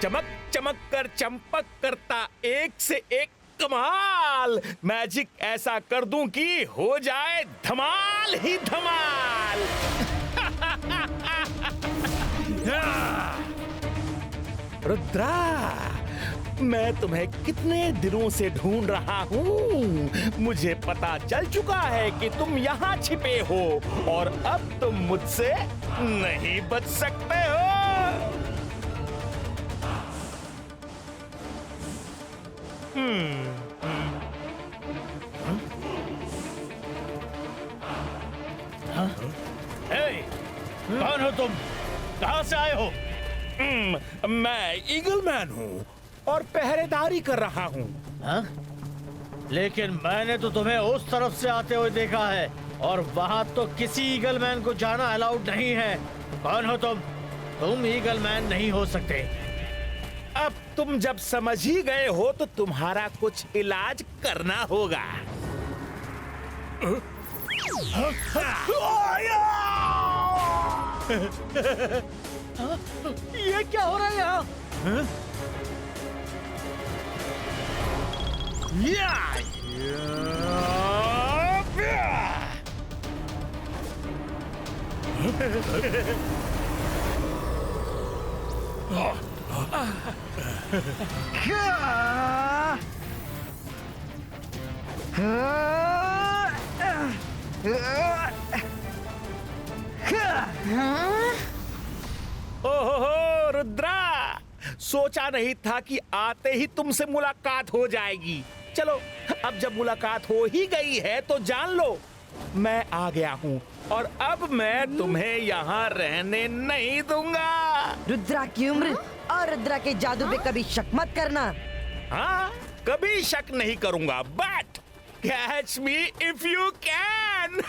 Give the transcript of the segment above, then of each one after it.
चमक चमक कर चंपक करता एक से एक कमाल, मैजिक ऐसा कर दूं कि हो जाए धमाल ही धमाल। रुद्रा, मैं तुम्हें कितने दिनों से ढूंढ रहा हूँ। मुझे पता चल चुका है कि तुम यहाँ छिपे हो और अब तुम मुझसे नहीं बच सकते हो। कौन हो तुम? कहाँ से आए हो? मैं ईगल मैन हूँ और पहरेदारी कर रहा हूँ। हाँ? लेकिन मैंने तो तुम्हें उस तरफ से आते हुए देखा है और वहाँ तो किसी ईगल मैन को जाना अलाउड नहीं है। कौन हो तुम? तुम ईगल मैन नहीं हो सकते। अब तुम जब समझ ही गए हो तो तुम्हारा कुछ इलाज करना होगा। ये क्या हो रहा है यहाँ? ओहो रुद्रा, सोचा नहीं था कि आते ही तुमसे मुलाकात हो जाएगी। चलो, अब जब मुलाकात हो ही गई है तो जान लो, मैं आ गया हूँ और अब मैं तुम्हें यहाँ रहने नहीं दूंगा। रुद्रा की उम्र और रुद्रा के जादू पे कभी शक मत करना। हाँ, कभी शक नहीं करूंगा, but catch me if you can.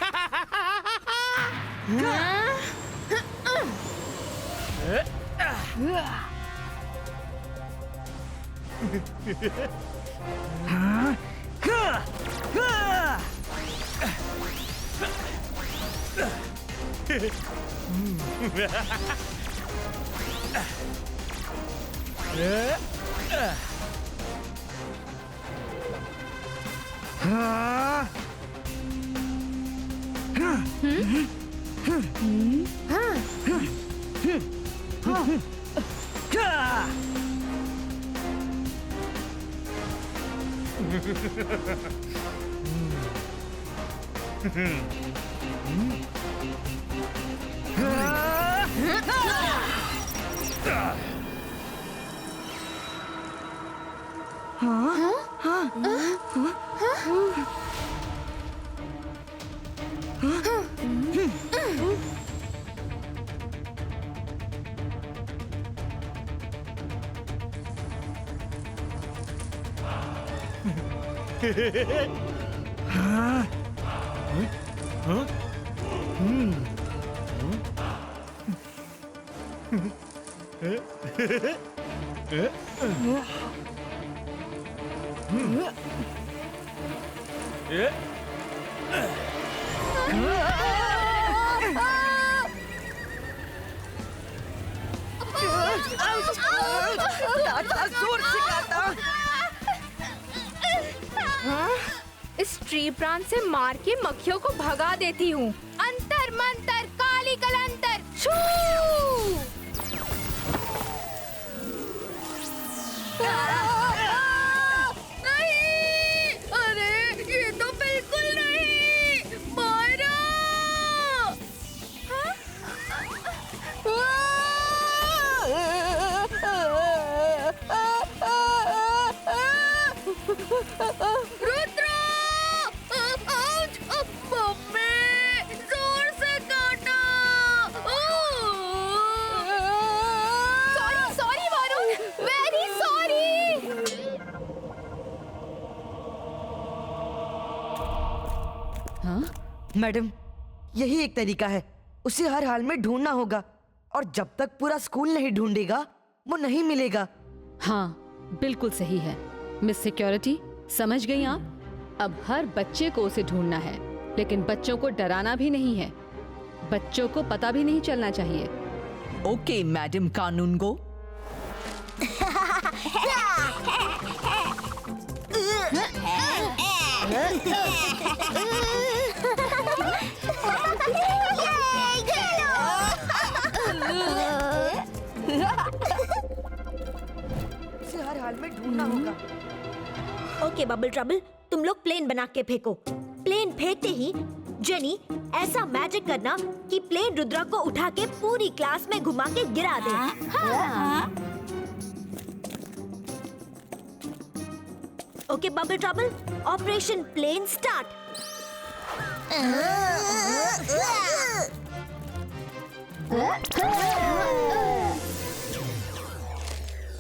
जोर से काटा। इस ट्री प्रांत से मार के मक्खियों को भगा देती हूँ। अंतर मंतर काली कलंतर छू। नहीं, अरे ये तो बिल्कुल नहीं। मारा। रुद्रा! आउच! मम्मी! जोर से काटा! Sorry, sorry Varun! Very sorry! हाँ? मैडम, यही एक तरीका है। उसे हर हाल में ढूंढना होगा और जब तक पूरा स्कूल नहीं ढूंढेगा वो नहीं मिलेगा। हाँ, बिल्कुल सही है मिस सिक्योरिटी, समझ गई आप? अब हर बच्चे को उसे ढूंढना है, लेकिन बच्चों को डराना भी नहीं है। बच्चों को पता भी नहीं चलना चाहिए। ओके मैडम कानूनगो। उसे हर हाल में ढूंढना होगा। ओके बबल ट्रबल, तुम लोग प्लेन बना के फेंको। प्लेन फेंकते ही जेनी ऐसा मैजिक करना कि प्लेन रुद्रा को उठा के पूरी क्लास में घुमा के गिरा दे। Okay bubble trouble, operation plane start.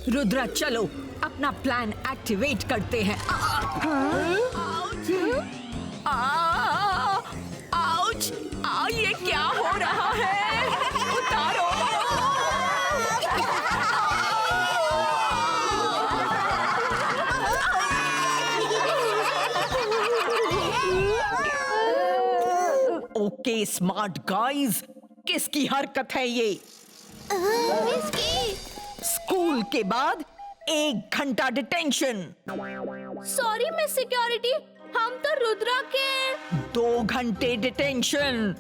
Rudra चलो अपना प्लान एक्टिवेट करते हैं। आउच! ये क्या हो रहा है? उतारो! ओके स्मार्ट गाइज, किसकी हरकत है ये? स्कूल के बाद 1 घंटा डिटेंशन। सॉरी मिस सिक्योरिटी, हम तो रुद्रा के 2 घंटे डिटेंशन।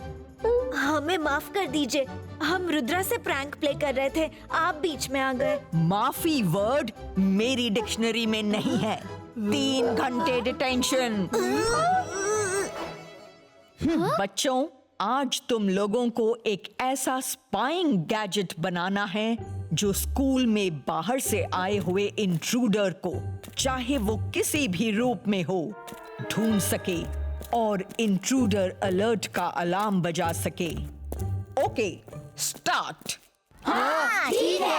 हमें माफ कर दीजिए, हम रुद्रा से प्रैंक प्ले कर रहे थे, आप बीच में आ गए। माफी वर्ड मेरी डिक्शनरी में नहीं है। 3 घंटे डिटेंशन। बच्चों, आज तुम लोगों को एक ऐसा स्पाइंग गैजेट बनाना है जो स्कूल में बाहर से आए हुए इंट्रूडर को, चाहे वो किसी भी रूप में हो, ढूंढ सके और इंट्रूडर अलर्ट का अलार्म बजा सके। Okay, start. ठीक है।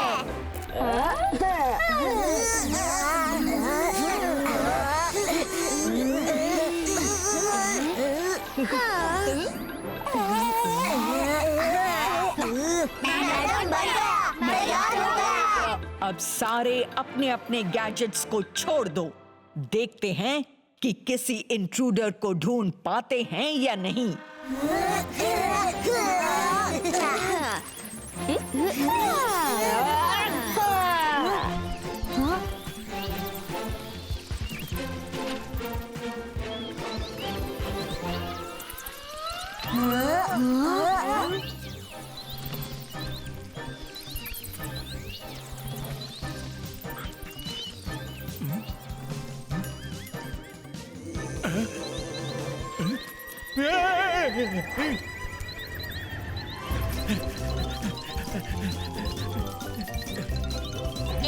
अब सारे अपने अपने गैजेट्स को छोड़ दो। देखते हैं कि किसी इंट्रूडर को ढूंढ पाते हैं या नहीं।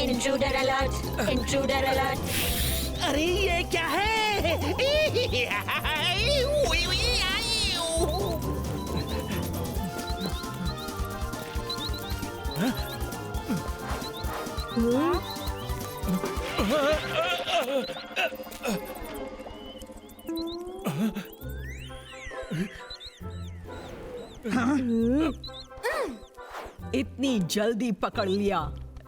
Intruder alert! Intruder alert! अरे ये क्या है? इतनी जल्दी पकड़ लिया।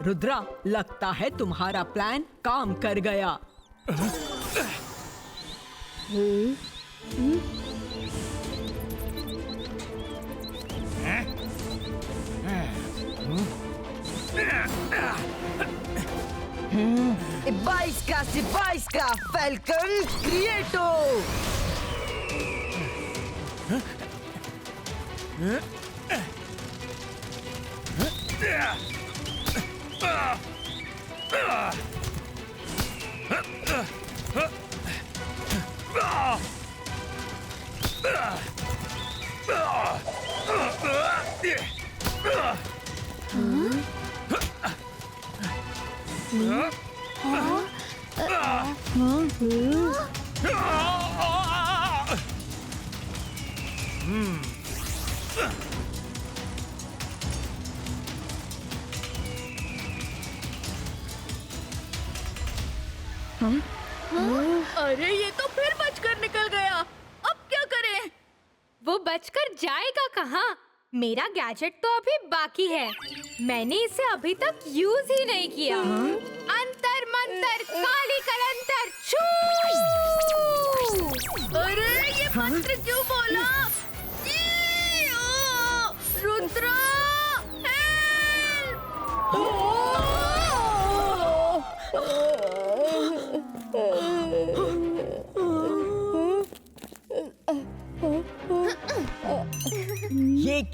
रुद्रा, लगता है तुम्हारा प्लान काम कर गया। बाईस का फैल्कन क्रिएटो। अरे ये तो फिर बचकर निकल गया। अब क्या करें? वो बचकर जाएगा कहाँ? मेरा गैजेट तो अभी बाकी है, मैंने इसे अभी तक यूज ही नहीं किया। अंतर मंतर काली कलंतर छू। अरे ये मंत्र क्यों बोला? रुद्रा,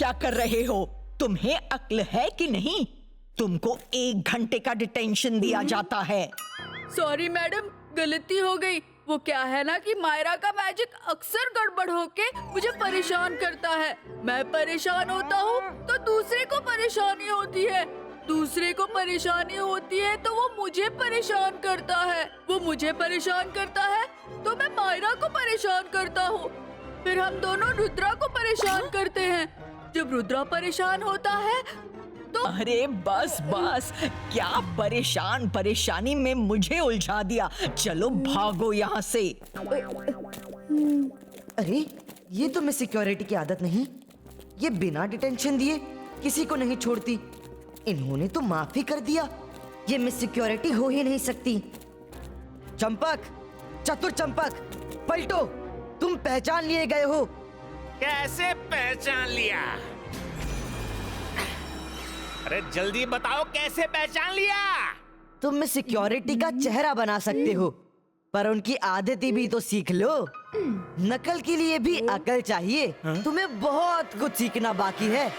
क्या कर रहे हो? तुम्हें अक्ल है कि नहीं? तुमको 1 घंटे का डिटेंशन दिया जाता है। सॉरी मैडम, गलती हो गई। वो क्या है ना कि मायरा का मैजिक अक्सर गड़बड़ होके मुझे परेशान करता है। मैं परेशान होता हूँ तो दूसरे को परेशानी होती है, दूसरे को परेशानी होती है तो वो मुझे परेशान करता है, वो मुझे परेशान करता है तो मैं मायरा को परेशान करता हूँ, फिर हम दोनों रुद्रा को परेशान करते हैं। जब रुद्रा परेशान होता है तो अरे बस बस, क्या परेशानी में मुझे उलझा दिया। चलो भागो यहाँ से। अरे ये तो मैं सिक्योरिटी की आदत नहीं, ये बिना डिटेंशन दिए किसी को नहीं छोड़ती। इन्होंने तो माफी कर दिया, ये मिस सिक्योरिटी हो ही नहीं सकती। चंपक, चतुर चंपक, पलटो, तुम पहचान लिए गए हो। कैसे पहचान लिया? अरे जल्दी बताओ, कैसे पहचान लिया? तुम मिस सिक्योरिटी का चेहरा बना सकते हो, पर उनकी आदतें भी तो सीख लो। नकल के लिए भी अकल चाहिए। तुम्हें बहुत कुछ सीखना बाकी है।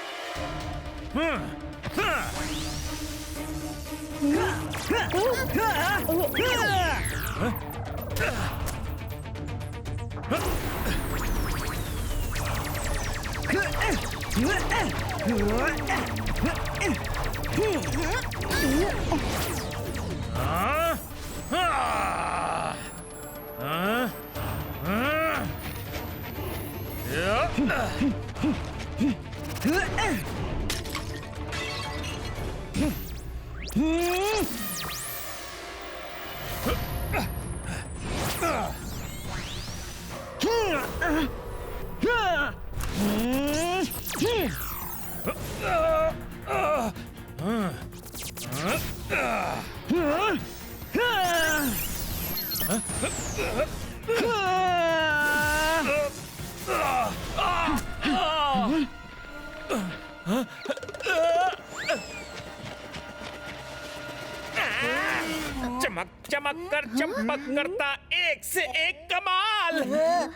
चमक चमक कर चंपक करता एक से एक कमाल।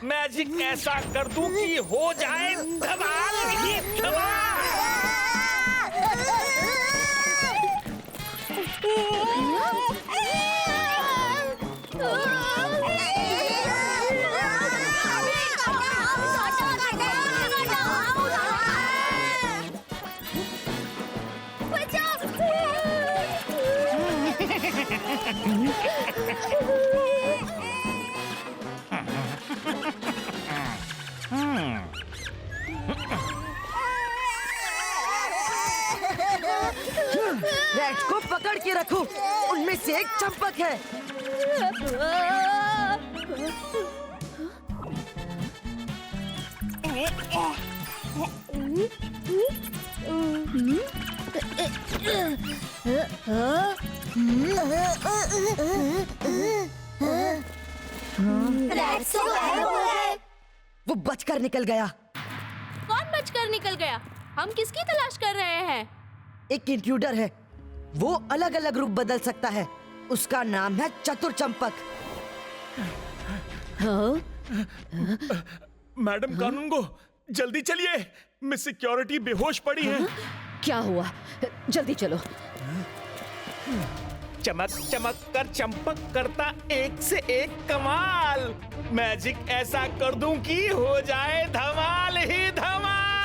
मैजिक ऐसा कर दूं कि हो जाए धमाल ही धमाल। रैट्स को पकड़ के रखो, उनमें से एक चंपक है। रैट्स तो गायब हो गए। वो बचकर निकल गया। कौन बचकर निकल गया? हम किसकी तलाश कर रहे हैं? एक इंट्रूडर है, वो अलग अलग रूप बदल सकता है। उसका नाम है चतुर चंपक। मैडम कानूनगो, जल्दी चलिए, मिस सिक्योरिटी बेहोश पड़ी है। क्या हुआ? जल्दी चलो। चमक चमक कर चंपक करता एक से एक कमाल। मैजिक ऐसा कर दूं कि हो जाए धमाल ही धमाल।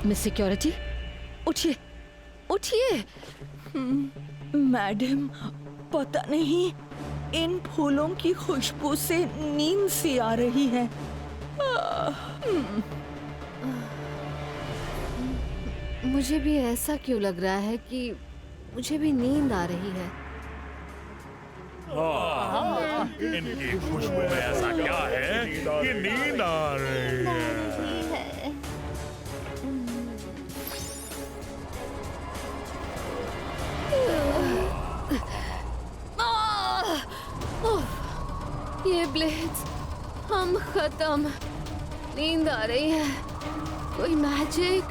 मिस सिक्योरिटी, उठिए उठिए। मैडम, पता नहीं, इन फूलों की खुशबू से नींद सी आ रही है। मुझे भी ऐसा क्यों लग रहा है कि मुझे भी नींद आ रही है। इनकी खुशबू में ऐसा क्या है कि नींद आ रही है? ये ब्लेड्स, हम खत्म। नींद आ रही है। कोई मैजिक।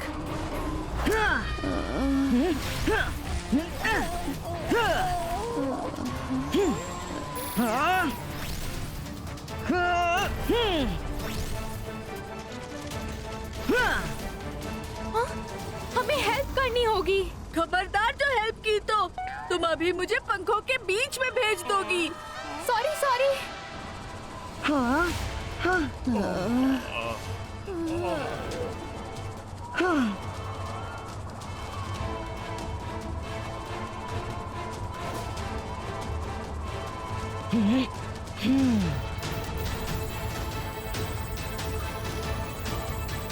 हमें हेल्प करनी होगी। खबरदार जो हेल्प की तो तुम अभी मुझे पंखों के बीच में भेज दोगी। Sorry sorry.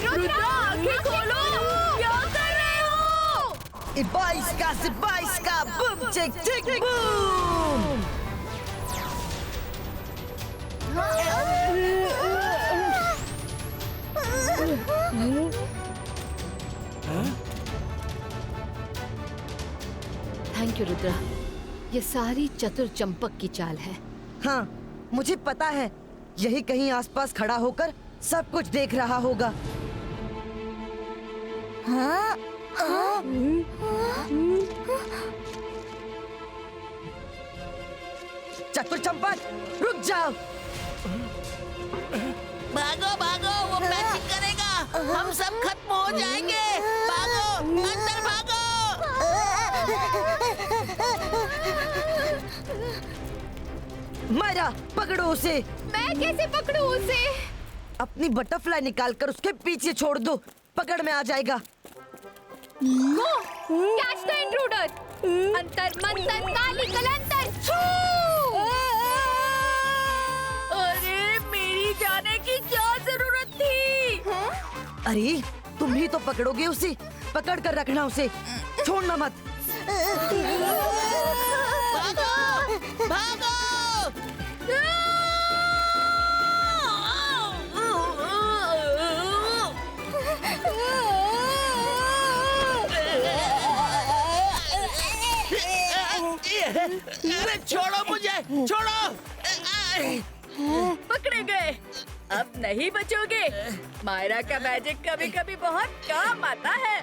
रुद्रा आंखें खोलो, क्या कर रहे हो? Ibaiska, boom, tick, tick, boom! Thank you Rudra, ये सारी चतुर चंपक की चाल है। हाँ, मुझे पता है, यही कहीं आसपास खड़ा होकर सब कुछ देख रहा होगा। चतुर चंपक, रुक जाओ। भागो भागो, वो मैजिक करेगा, हम सब खत्म हो जाएंगे। भागो, अंदर भागो। मायरा, पकड़ो उसे। मैं कैसे पकड़ूं उसे? अपनी बटरफ्लाई निकालकर उसके पीछे छोड़ दो, पकड़ में आ जाएगा। Catch the intruder. अंतर मंतर काली कलंतर छू। अरे मेरी जाने की क्या जरूरत थी? अरे तुम ही तो पकड़ोगे उसे, पकड़ कर रखना उसे, छोड़ना मत। भागो भागो। अरे छोड़ो मुझे, छोड़ो। पकड़े गए, अब नहीं बचोगे। मायरा का मैजिक कभी कभी बहुत काम आता है।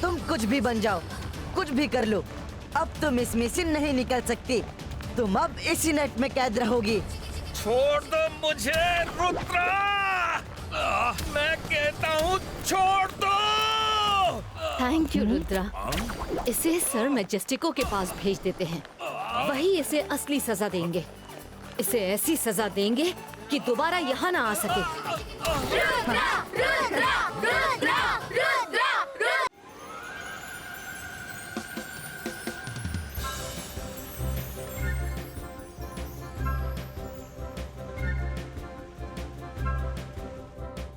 तुम कुछ भी बन जाओ, कुछ भी कर लो, अब तुम इसमें से नहीं निकल सकती। तुम अब इसी नेट में कैद रहोगी। छोड़ दो मुझे रुद्रा, मैं कहता हूँ छोड़ दो। थैंक यू रुद्रा, इसे सर मैजेस्टिको के पास भेज देते हैं, वही इसे असली सजा देंगे। इसे ऐसी सजा देंगे कि दोबारा यहाँ ना आ सके। रुद्रा, रुद्रा, रुद्रा, रुद्रा, रुद्रा।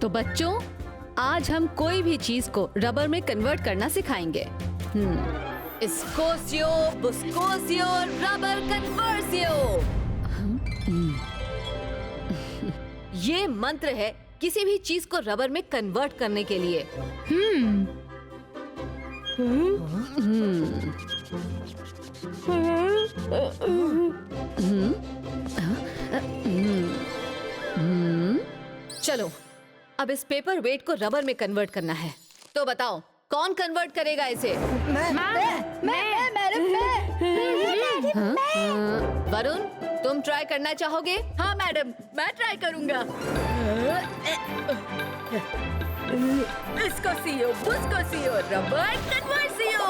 तो बच्चों, आज हम कोई भी चीज को रबर में कन्वर्ट करना सिखाएंगे। स्कोसियो, बुस्कोसियो, रबर कन्वर्सियो। ये मंत्र है किसी भी चीज को रबर में कन्वर्ट करने के लिए। चलो, अब इस पेपर वेट को रबर में कन्वर्ट करना है। तो बताओ, कौन कन्वर्ट करेगा इसे? वरुण, तुम ट्राई करना चाहोगे? हाँ मैडम, मैं ट्राई करूंगा। इसको सीओ, उसको CO, rubber conversio.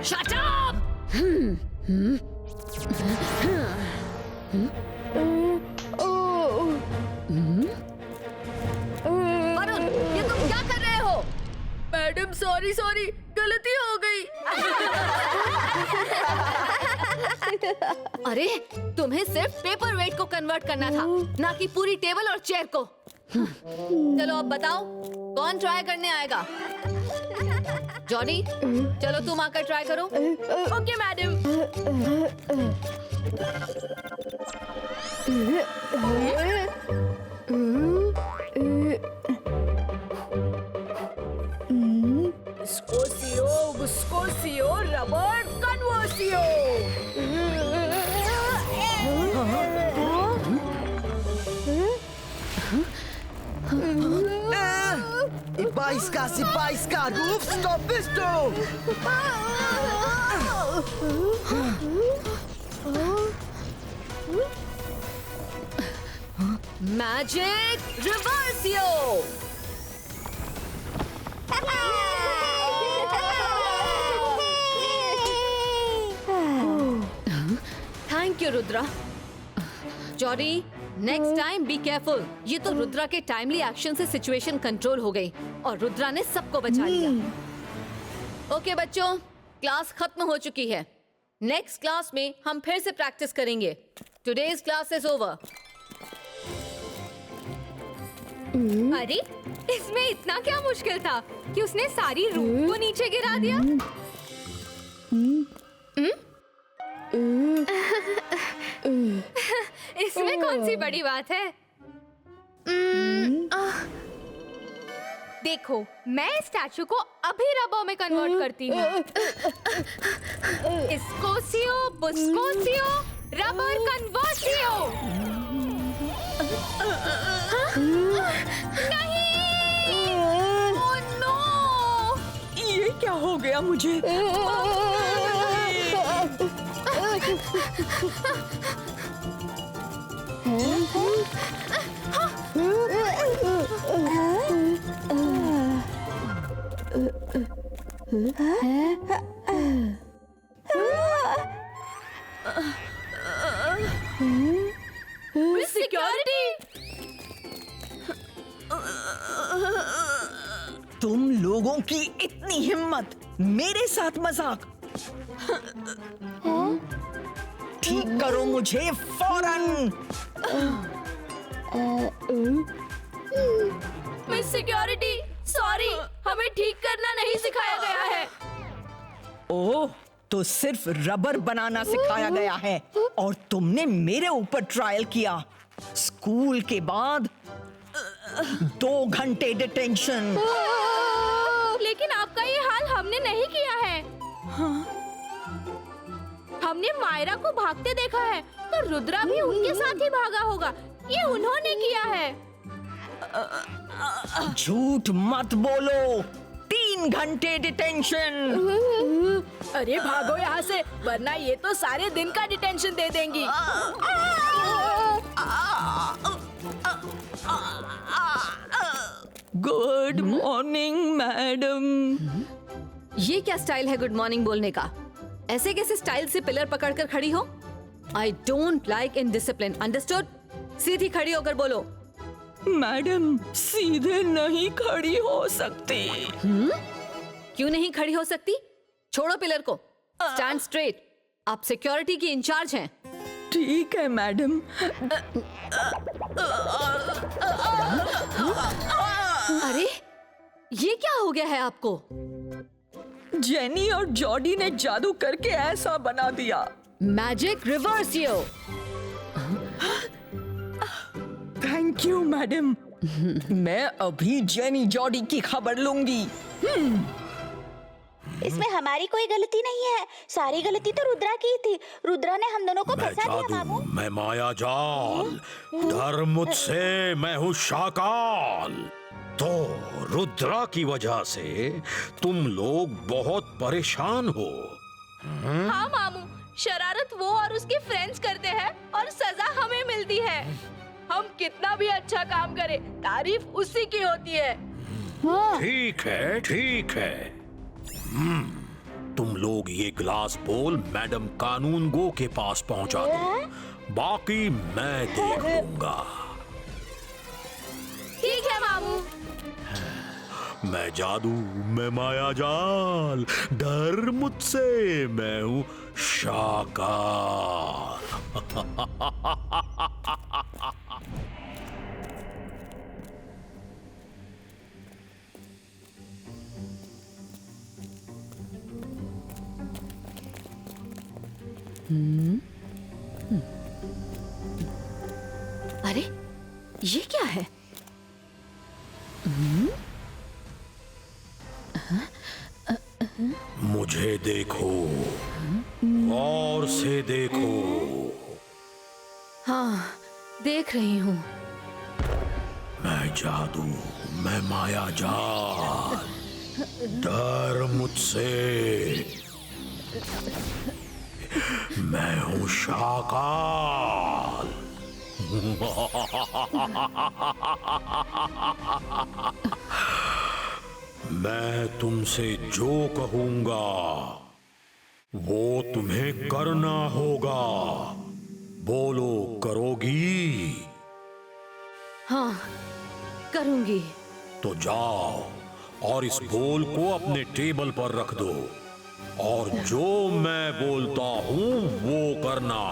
Shut up! Varun, ये तुम क्या कर रहे हो? मैडम सॉरी सॉरी, गलती हो गई। अरे, तुम्हें सिर्फ पेपर वेट को कन्वर्ट करना था, ना कि पूरी टेबल और चेयर को। चलो अब बताओ, कौन ट्राई करने आएगा? जॉनी, चलो तुम आकर ट्राई करो। Okay madam. Scorpio, rubber conversio। Sipaisca, roof, stop this door! Magic Reversio! Thank you Rudra. Johnny, next time be careful. ये तो रुद्रा के टाइमली एक्शन से सिचुएशन कंट्रोल हो गई और रुद्रा ने सबको बचा लिया। ओके बच्चों, क्लास खत्म हो चुकी है। नेक्स्ट क्लास में हम फिर से प्रैक्टिस करेंगे। Today's class is over. अरे, इसमें इतना क्या मुश्किल था कि उसने सारी रूम को नीचे गिरा दिया? इसमें कौन सी बड़ी बात है? देखो, मैं स्टैचू को अभी रबर में कन्वर्ट करती हूँ। स्कोसियो, बुस्कोसियो, रबर कन्वर्सियो। नहीं! Oh no! ये क्या हो गया मुझे? सिक्योरिटी! तुम लोगों की इतनी हिम्मत, मेरे साथ मजाक। ठीक करो मुझे फौरन। मिस सिक्योरिटी, सॉरी, हमें ठीक करना नहीं सिखाया गया है। ओह, तो सिर्फ रबर बनाना सिखाया गया है और तुमने मेरे ऊपर ट्रायल किया। स्कूल के बाद 2 घंटे डिटेंशन। लेकिन आपका ये हाल हमने नहीं किया है। हमने मायरा को भागते देखा है, तो रुद्रा भी उनके साथ ही भागा होगा। ये उन्होंने किया है। झूठ मत बोलो। 3 घंटे डिटेंशन। अरे भागो यहाँ से, वरना ये तो सारे दिन का डिटेंशन दे देंगी। Good morning madam. ये क्या स्टाइल है गुड मॉर्निंग बोलने का? ऐसे कैसे स्टाइल से पिलर पकड़कर खड़ी हो? I don't like indiscipline, understood? सीधी खड़ी होकर बोलो। मैडम, सीधे नहीं खड़ी हो सकती। क्यों नहीं खड़ी हो सकती? छोड़ो पिलर को, स्टैंड स्ट्रेट। आप सिक्योरिटी की इंचार्ज हैं। ठीक है मैडम। अरे, ये क्या हो गया है आपको? जेनी और जॉडी ने जादू करके ऐसा बना दिया। Magic reversio. Thank you madam. मैं अभी जेनी जॉडी की खबर लूंगी। इसमें हमारी कोई गलती नहीं है, सारी गलती तो रुद्रा की थी। रुद्रा ने हम दोनों को मैं फंसा दिया जादू, मामू। मैं माया जाल, डर मुझसे, मैं हूँ शाकाल। तो रुद्रा की वजह से तुम लोग बहुत परेशान हो। हाँ मामू, शरारत वो और उसके फ्रेंड्स करते हैं और सजा हमें मिलती है। हम कितना भी अच्छा काम करें, तारीफ उसी की होती है। ठीक है, ठीक है। तुम लोग ये ग्लास बोल मैडम कानून गो के पास पहुंचा दो, बाकी मैं देख लूंगा। ठीक है मामू। मैं जादू, मैं माया जाल, डर मुझसे, मैं हूँ शाकाल। अरे ये क्या है? मुझे देखो, और से देखो। हाँ, देख रही हूँ। मैं जादू, मैं माया जाल, डर मुझसे। मैं हूँ शाकाल। मैं तुमसे जो कहूंगा वो तुम्हें करना होगा। बोलो, करोगी? हाँ, करूंगी। तो जाओ और इस बोल को अपने टेबल पर रख दो, और जो मैं बोलता हूं वो करना।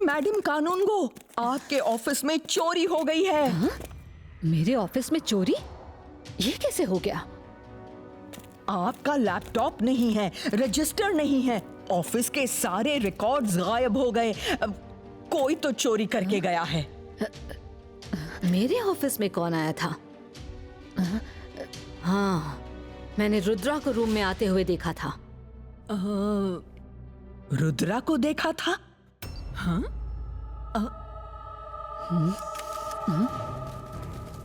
मैडम कानूनगो, आपके ऑफिस में चोरी हो गई है। मेरे ऑफिस में चोरी? ये कैसे हो गया? आपका लैपटॉप नहीं है, रजिस्टर नहीं है, ऑफिस के सारे रिकॉर्ड्स गायब हो गए। कोई तो चोरी करके गया है। मेरे ऑफिस में कौन आया था? हाँ, मैंने रुद्रा को रूम में आते हुए देखा था। रुद्रा को देखा था? हाँ?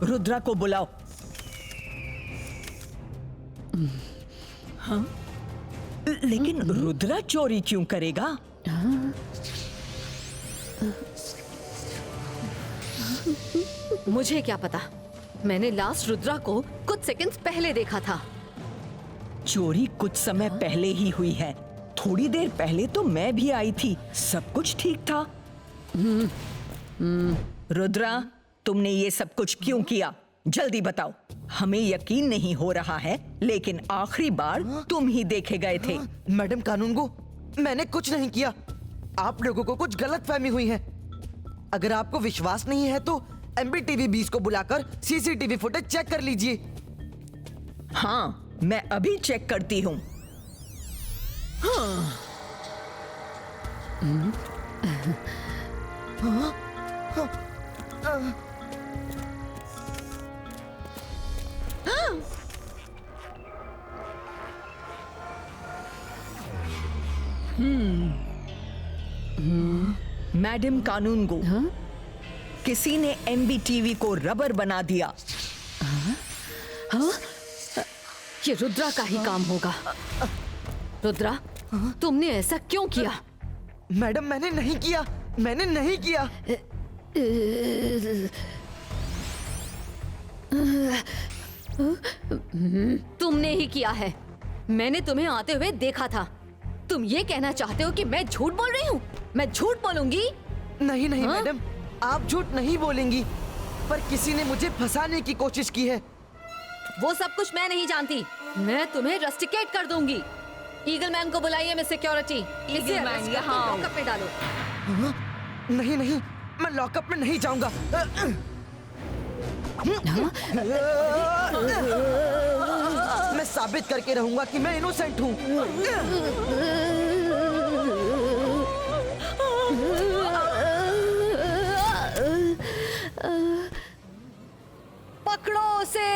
रुद्रा को बुलाओ। हाँ? लेकिन रुद्रा चोरी क्यों करेगा? मुझे क्या पता, मैंने लास्ट रुद्रा को कुछ सेकंड्स पहले देखा था। चोरी कुछ समय पहले ही हुई है। थोड़ी देर पहले तो मैं भी आई थी, सब कुछ ठीक था। रुद्रा, तुमने ये सब कुछ क्यों किया? जल्दी बताओ। हमें यकीन नहीं हो रहा है, लेकिन आखिरी बार तुम ही देखे गए थे। मैडम कानूनगो, मैंने कुछ नहीं किया। आप लोगों को कुछ गलतफहमी हुई है। अगर आपको विश्वास नहीं है तो MBTV 20 को बुलाकर CCTV फुटेज चेक कर लीजिए। हाँ, मैं अभी चेक करती हूँ। मैडम कानूनगो, किसी ने MBTV को रबर बना दिया। ये रुद्रा का ही काम होगा। रुद्रा, तुमने ऐसा क्यों किया? मैडम मैंने नहीं किया, मैंने नहीं किया। तुमने ही किया है। मैंने तुम्हें आते हुए देखा था। तुम ये कहना चाहते हो कि मैं झूठ बोल रही हूँ? मैं झूठ बोलूंगी? नहीं नहीं हाँ? मैडम, आप झूठ नहीं बोलेंगी, पर किसी ने मुझे फंसाने की कोशिश की है। वो सब कुछ मैं नहीं जानती। मैं तुम्हें रस्टिकेट कर दूंगी। ईगल मैन को बुलाइए, मैं सिक्योरिटी। इसे मैन यहाँ आओ। लॉकअप में डालो। नहीं नहीं, मैं लॉकअप में नहीं जाऊंगा। मैं साबित करके रहूंगा कि मैं इनोसेंट हूँ। पकड़ो उसे।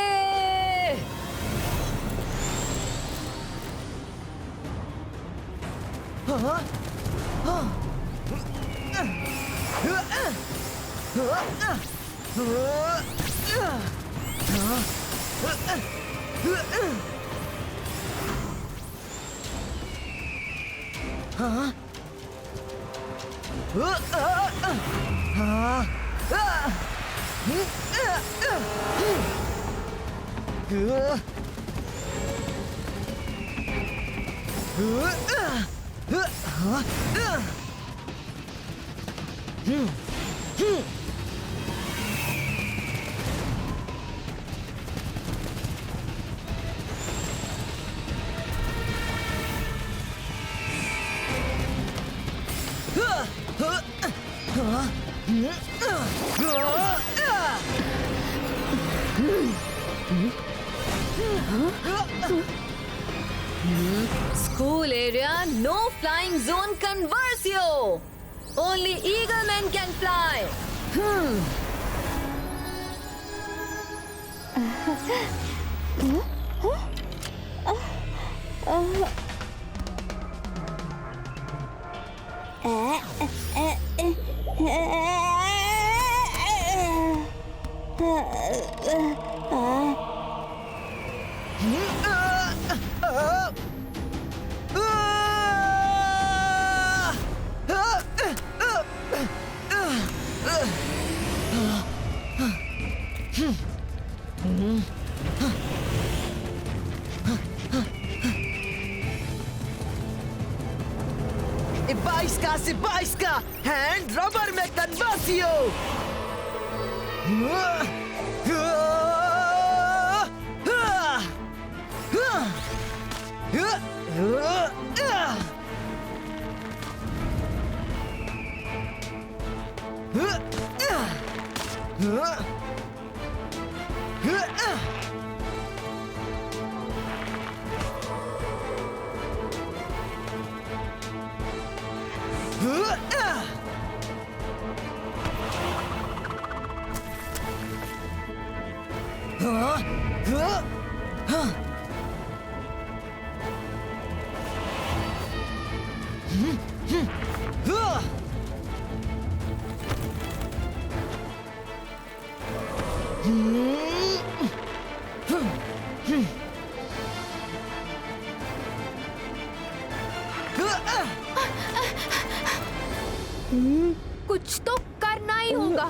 School area, no flying zone conversio. Only eagle men can fly. Ibaiska, hand rubber में conversio. कुछ तो करना ही होगा।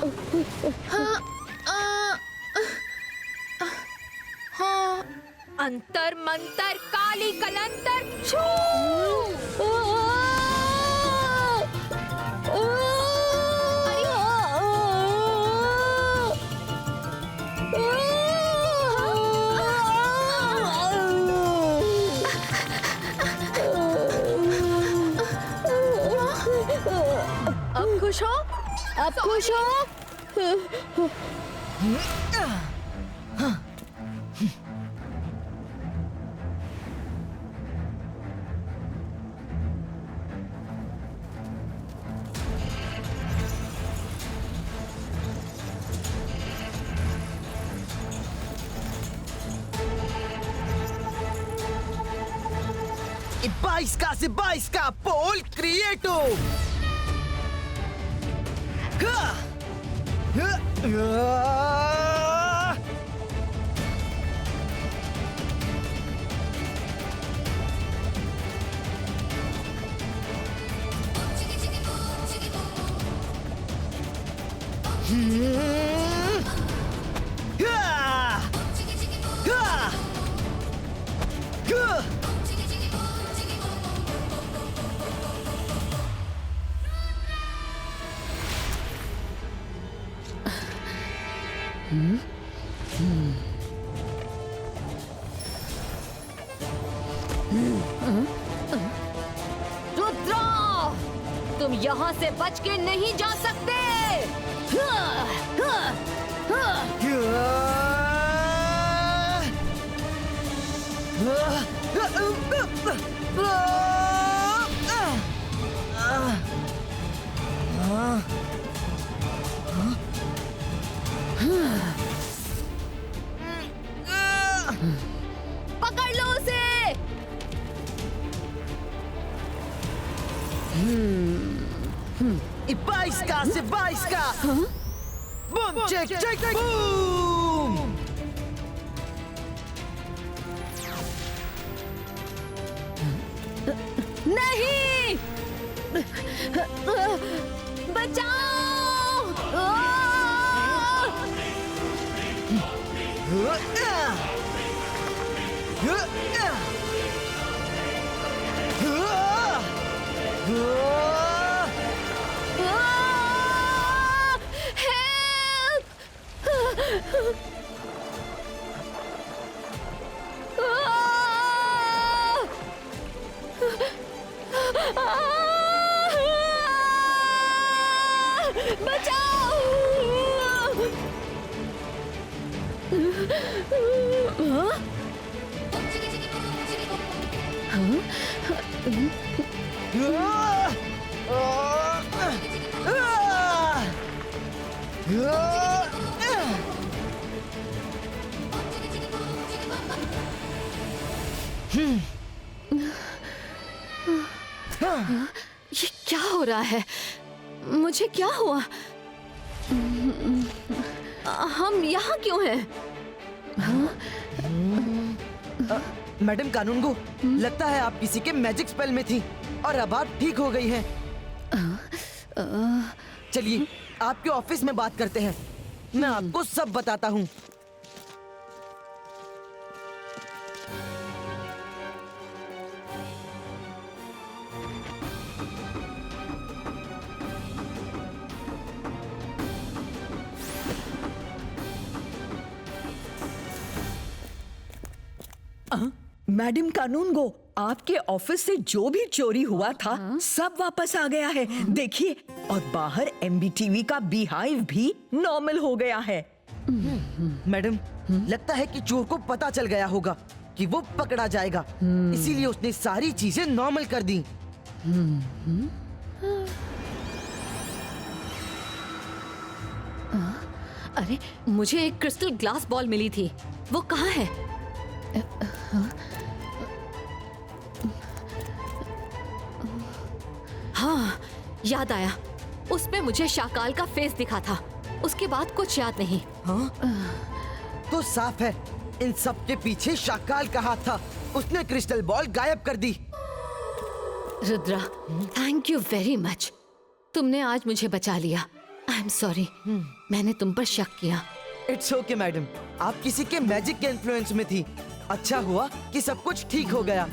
हाँ, अंतर मंतर काली कलंतर छू। अब खुश हो? अब खुश हो? Ibaiska, Paul Creato. रुद्रा, तुम यहाँ से बच के नहीं जा सकते। पकड़ लो उसे। Ibaiska. Boom, check, boom. नहीं, बचाओ। ये क्या हो रहा है? मुझे क्या हुआ? हम यहाँ क्यों हैं? मैडम कानूनगो, लगता है आप किसी के मैजिक स्पेल में थी और अब आप ठीक हो गई हैं। चलिए आपके ऑफिस में बात करते हैं, मैं आपको सब बताता हूँ। मैडम कानूनगो, आपके ऑफिस से जो भी चोरी हुआ था सब वापस आ गया है। देखिए, और बाहर एमबीटीवी का बीहाइव भी नॉर्मल हो गया है। मैडम, लगता है कि चोर को पता चल गया होगा कि वो पकड़ा जाएगा, इसीलिए उसने सारी चीजें नॉर्मल कर दी। अरे, मुझे एक क्रिस्टल ग्लास बॉल मिली थी, वो कहाँ है? हाँ, याद आया, उसमें मुझे शाकाल का फेस दिखा था। उसके बाद कुछ याद नहीं। हाँ? तो साफ है, इन सब के पीछे शाकाल का हाथ था। उसने क्रिस्टल बॉल गायब कर दी। Rudra, thank you very much. तुमने आज मुझे बचा लिया। आई एम सॉरी, मैंने तुम पर शक किया। इट्स ओके मैडम, आप किसी के मैजिक के इन्फ्लुएंस में थी। अच्छा हुआ कि सब कुछ ठीक हो गया।